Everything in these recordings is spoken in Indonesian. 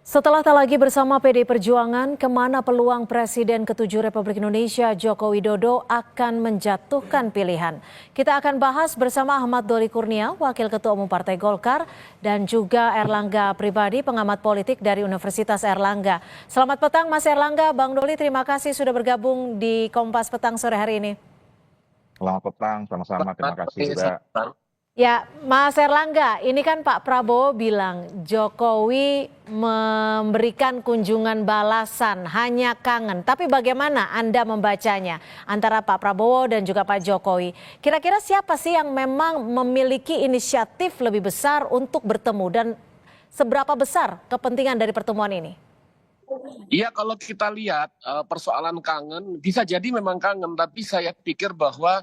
Setelah tak lagi bersama PD Perjuangan, kemana peluang Presiden ke-7 Republik Indonesia Joko Widodo akan menjatuhkan pilihan? Kita akan bahas bersama Ahmad Doli Kurnia, Wakil Ketua Umum Partai Golkar, dan juga Erlangga Pribadi, pengamat politik dari Universitas Erlangga. Selamat petang Mas Erlangga, Bang Doli, terima kasih sudah bergabung di Kompas Petang sore hari ini. Selamat petang, sama-sama. Terima kasih juga. Ya, Mas Erlangga, ini kan Pak Prabowo bilang Jokowi memberikan kunjungan balasan, hanya kangen. Tapi bagaimana Anda membacanya antara Pak Prabowo dan juga Pak Jokowi? Kira-kira siapa sih yang memang memiliki inisiatif lebih besar untuk bertemu dan seberapa besar kepentingan dari pertemuan ini? Iya, kalau kita lihat persoalan kangen, bisa jadi memang kangen, tapi saya pikir bahwa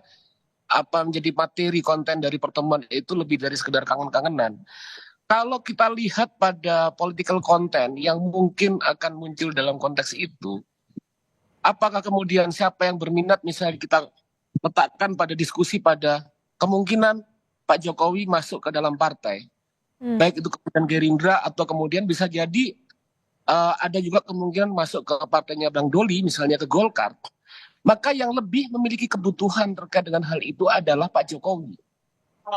apa menjadi materi konten dari pertemuan itu lebih dari sekedar kangen-kangenan. Kalau kita lihat pada political content yang mungkin akan muncul dalam konteks itu, apakah kemudian siapa yang berminat misalnya kita letakkan pada diskusi pada kemungkinan Pak Jokowi masuk ke dalam partai, baik itu kemudian Gerindra atau kemudian bisa jadi ada juga kemungkinan masuk ke partainya Bang Doli, misalnya ke Golkar. Maka yang lebih memiliki kebutuhan terkait dengan hal itu adalah Pak Jokowi.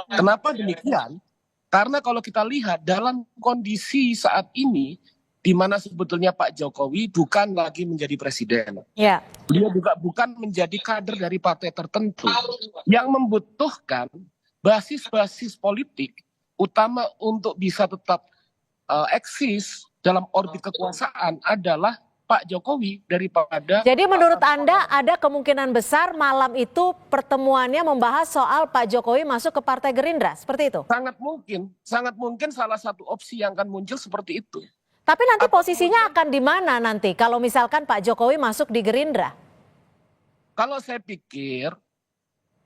Kenapa demikian? Karena kalau kita lihat dalam kondisi saat ini, di mana sebetulnya Pak Jokowi bukan lagi menjadi presiden. Ya. Beliau juga bukan menjadi kader dari partai tertentu. Yang membutuhkan basis-basis politik, utama untuk bisa tetap eksis dalam orbit kekuasaan adalah Pak Jokowi daripada. Jadi menurut Anda ada kemungkinan besar malam itu pertemuannya membahas soal Pak Jokowi masuk ke Partai Gerindra, seperti itu? Sangat mungkin salah satu opsi yang akan muncul seperti itu. Tapi nanti posisinya akan di mana nanti kalau misalkan Pak Jokowi masuk di Gerindra? Kalau saya pikir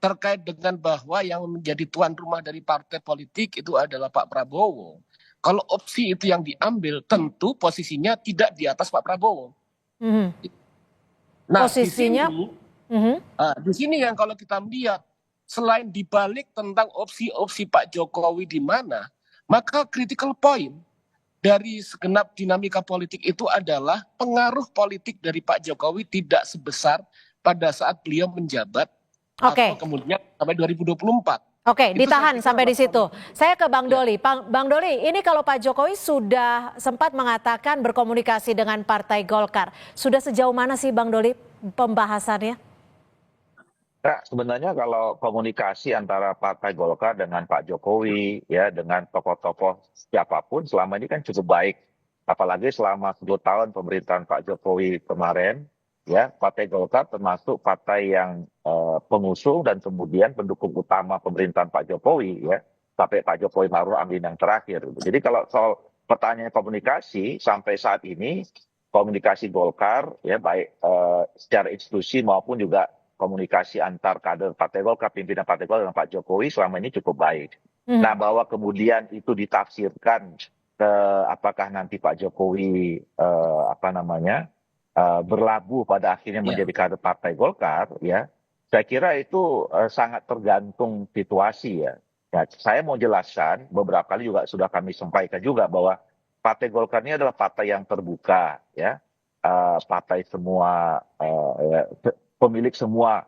terkait dengan bahwa yang menjadi tuan rumah dari partai politik itu adalah Pak Prabowo. Kalau opsi itu yang diambil, tentu posisinya tidak di atas Pak Prabowo. Nah, Posisinya, di sini yang kalau kita melihat, selain dibalik tentang opsi-opsi Pak Jokowi di mana, maka critical point dari segenap dinamika politik itu adalah pengaruh politik dari Pak Jokowi tidak sebesar pada saat beliau menjabat atau kemudian sampai 2024. Oke, ditahan sampai di situ. Saya ke Bang Doli. Bang Doli, ini kalau Pak Jokowi sudah sempat mengatakan berkomunikasi dengan Partai Golkar. Sudah sejauh mana sih Bang Doli pembahasannya? Nah, sebenarnya kalau komunikasi antara Partai Golkar dengan Pak Jokowi, ya dengan tokoh-tokoh siapapun selama ini kan cukup baik. Apalagi selama 10 tahun pemerintahan Pak Jokowi kemarin, ya Partai Golkar termasuk partai yang pengusung dan kemudian pendukung utama pemerintahan Pak Jokowi, ya sampai Pak Jokowi Maruf Amin yang terakhir. Jadi kalau soal pertanyaan komunikasi sampai saat ini, komunikasi Golkar ya baik secara institusi maupun juga komunikasi antar kader Partai Golkar, pimpinan Partai Golkar dengan Pak Jokowi selama ini cukup baik. Nah, bahwa kemudian itu ditafsirkan ke apakah nanti Pak Jokowi berlabuh pada akhirnya menjadi kader Partai Golkar, ya saya kira itu sangat tergantung situasi ya. Ya. Saya mau jelaskan beberapa kali juga sudah kami sampaikan juga bahwa Partai Golkar ini adalah partai yang terbuka, ya partai semua pemilik semua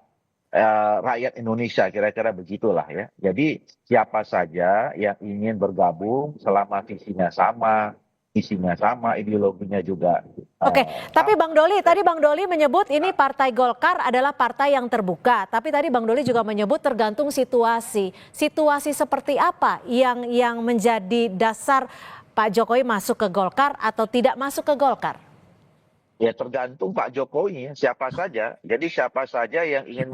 rakyat Indonesia, kira-kira begitulah ya. Jadi siapa saja yang ingin bergabung selama visinya sama, isinya sama, ideologinya juga. Oke, tapi Bang Doli, tadi Bang Doli menyebut ini Partai Golkar adalah partai yang terbuka. Tapi tadi Bang Doli juga menyebut tergantung situasi. Situasi seperti apa yang menjadi dasar Pak Jokowi masuk ke Golkar atau tidak masuk ke Golkar? Ya tergantung Pak Jokowi, siapa saja. Jadi siapa saja yang ingin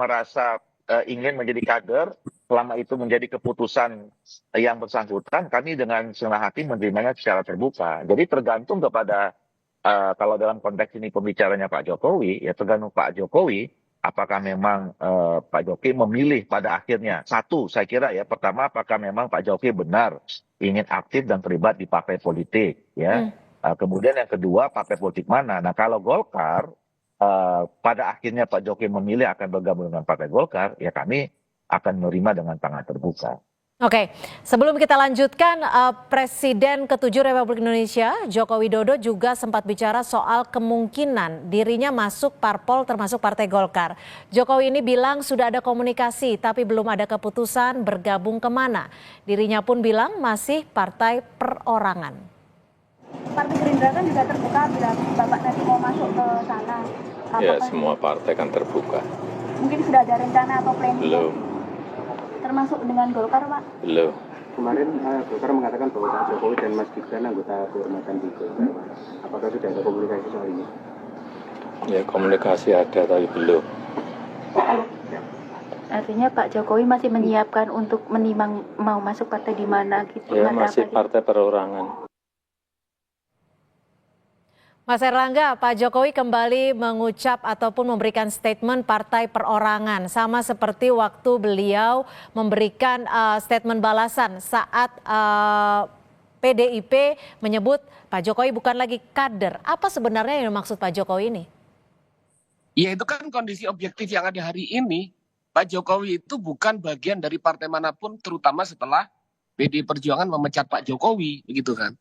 ingin menjadi kader, selama itu menjadi keputusan yang bersangkutan, kami dengan senang hati menerimanya secara terbuka. Jadi tergantung kepada, kalau dalam konteks ini pembicaranya Pak Jokowi, ya tergantung Pak Jokowi, apakah memang Pak Jokowi memilih pada akhirnya. Satu, saya kira ya, pertama apakah memang Pak Jokowi benar ingin aktif dan terlibat di partai politik, ya. Kemudian yang kedua, partai politik mana? Nah kalau Golkar, pada akhirnya Pak Jokowi memilih akan bergabung dengan Partai Golkar, ya kami akan menerima dengan sangat terbuka. Oke, sebelum kita lanjutkan, Presiden ke-7 Republik Indonesia, Joko Widodo juga sempat bicara soal kemungkinan dirinya masuk parpol termasuk Partai Golkar. Jokowi ini bilang sudah ada komunikasi tapi belum ada keputusan bergabung kemana. Dirinya pun bilang masih partai perorangan. Partai Gerindra kan juga terbuka bila Bapak nanti mau masuk ke sana. Ya, semua partai kan terbuka. Mungkin sudah ada rencana atau planning? Belum. Termasuk dengan Golkar, Pak? Belum. Kemarin Golkar mengatakan bahwa Pak Jokowi dan Mas Gibran anggota kehormatan di Golkar. Apakah sudah ada komunikasi soal ini? Ya, komunikasi ada tapi belum. Artinya Pak Jokowi masih menyiapkan untuk menimang mau masuk partai di mana gitu? Ya, Ada masih apa gitu? partai perorangan. Mas Erlangga, Pak Jokowi kembali mengucap ataupun memberikan statement partai perorangan. Sama seperti waktu beliau memberikan statement balasan saat PDIP menyebut Pak Jokowi bukan lagi kader. Apa sebenarnya yang dimaksud Pak Jokowi ini? Ya itu kan kondisi objektif yang ada hari ini. Pak Jokowi itu bukan bagian dari partai manapun, terutama setelah PDI Perjuangan memecat Pak Jokowi, begitu kan.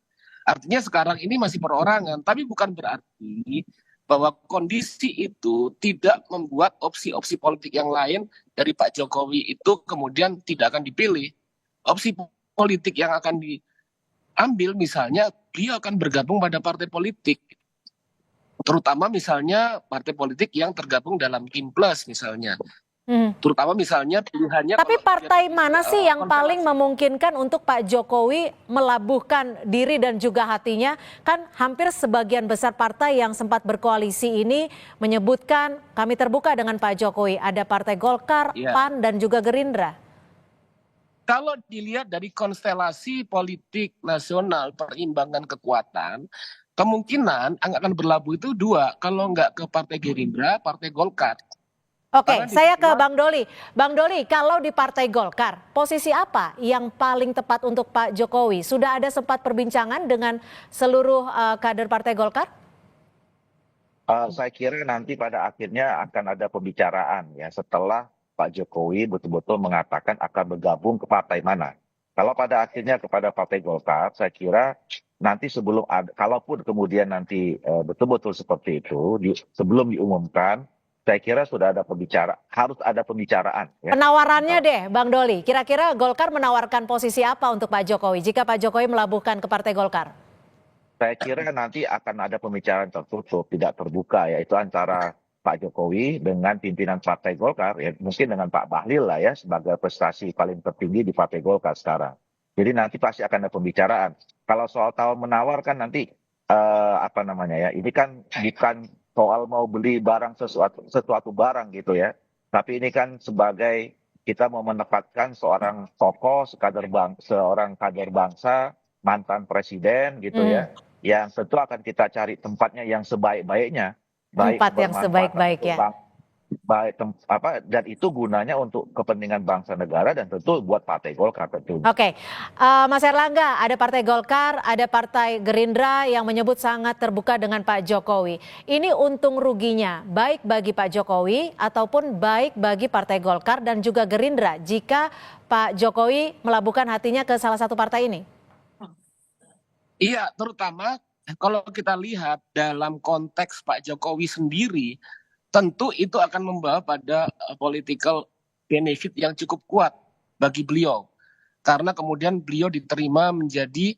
Artinya sekarang ini masih perorangan, tapi bukan berarti bahwa kondisi itu tidak membuat opsi-opsi politik yang lain dari Pak Jokowi itu kemudian tidak akan dipilih. Opsi politik yang akan diambil misalnya beliau akan bergabung pada partai politik. Terutama misalnya partai politik yang tergabung dalam Kim Plus misalnya. Terutama misalnya pilihannya. Tapi partai mana sih yang paling memungkinkan untuk Pak Jokowi melabuhkan diri dan juga hatinya? Kan hampir sebagian besar partai yang sempat berkoalisi ini menyebutkan kami terbuka dengan Pak Jokowi. Ada Partai Golkar, PAN, dan juga Gerindra. Kalau dilihat dari konstelasi politik nasional, perimbangan kekuatan, kemungkinan akan berlabuh itu dua. Kalau nggak ke Partai Gerindra, Partai Golkar. Oke, saya ke Bang Doli. Bang Doli, kalau di Partai Golkar, posisi apa yang paling tepat untuk Pak Jokowi? Sudah ada sempat perbincangan dengan seluruh kader Partai Golkar? Saya kira nanti pada akhirnya akan ada pembicaraan ya setelah Pak Jokowi betul-betul mengatakan akan bergabung ke partai mana. Kalau pada akhirnya kepada Partai Golkar, saya kira nanti sebelum kalaupun kemudian nanti betul-betul seperti itu, sebelum diumumkan, saya kira sudah ada harus ada pembicaraan. Ya. Penawarannya deh, Bang Doli. Kira-kira Golkar menawarkan posisi apa untuk Pak Jokowi jika Pak Jokowi melabuhkan ke Partai Golkar? Saya kira nanti akan ada pembicaraan tertutup, tidak terbuka, yaitu antara Pak Jokowi dengan pimpinan Partai Golkar, ya mungkin dengan Pak Bahlil lah ya sebagai prestasi paling tertinggi di Partai Golkar sekarang. Jadi nanti pasti akan ada pembicaraan. Kalau soal tawar menawar kan nanti ini kan bukan soal mau beli barang sesuatu barang gitu ya. Tapi ini kan sebagai kita mau menempatkan seorang tokoh, seorang kader bangsa, mantan presiden gitu ya. Yang tentu akan kita cari tempatnya yang sebaik-baiknya. Tempat yang sebaik-baiknya. Dan itu gunanya untuk kepentingan bangsa negara dan tentu buat Partai Golkar tentu. Oke, Mas Erlangga, ada Partai Golkar, ada Partai Gerindra yang menyebut sangat terbuka dengan Pak Jokowi. Ini untung ruginya baik bagi Pak Jokowi ataupun baik bagi Partai Golkar dan juga Gerindra jika Pak Jokowi melabuhkan hatinya ke salah satu partai ini. Iya, terutama kalau kita lihat dalam konteks Pak Jokowi sendiri, tentu itu akan membawa pada political benefit yang cukup kuat bagi beliau. Karena kemudian beliau diterima menjadi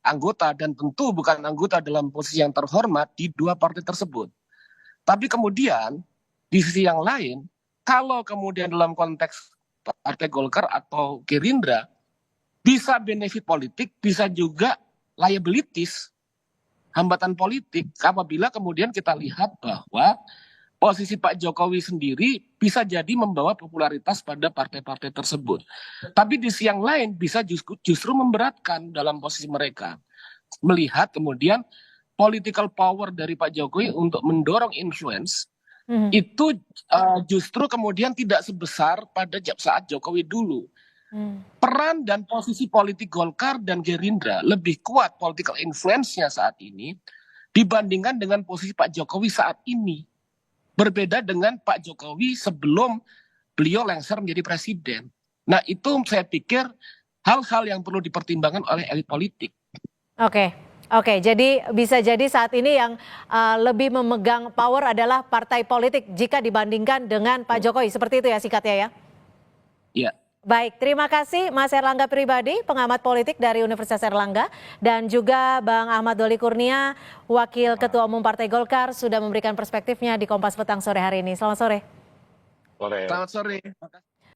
anggota dan tentu bukan anggota dalam posisi yang terhormat di dua partai tersebut. Tapi kemudian di sisi yang lain, kalau kemudian dalam konteks Partai Golkar atau Gerindra, bisa benefit politik, bisa juga liabilities, hambatan politik apabila kemudian kita lihat bahwa posisi Pak Jokowi sendiri bisa jadi membawa popularitas pada partai-partai tersebut. Tapi di sisi yang lain bisa justru memberatkan dalam posisi mereka. Melihat kemudian political power dari Pak Jokowi untuk mendorong influence, itu justru kemudian tidak sebesar pada saat Jokowi dulu. Peran dan posisi politik Golkar dan Gerindra lebih kuat political influence-nya saat ini dibandingkan dengan posisi Pak Jokowi saat ini. Berbeda dengan Pak Jokowi sebelum beliau lengser menjadi presiden. Nah itu saya pikir hal-hal yang perlu dipertimbangkan oleh elit politik. Oke, oke. Jadi bisa jadi saat ini yang lebih memegang power adalah partai politik jika dibandingkan dengan Pak Jokowi. Seperti itu ya sikatnya ya? Iya. Baik, terima kasih Mas Erlangga Pribadi, pengamat politik dari Universitas Erlangga, dan juga Bang Ahmad Doli Kurnia, Wakil Ketua Umum Partai Golkar, sudah memberikan perspektifnya di Kompas Petang sore hari ini. Selamat sore. Sore. Selamat sore.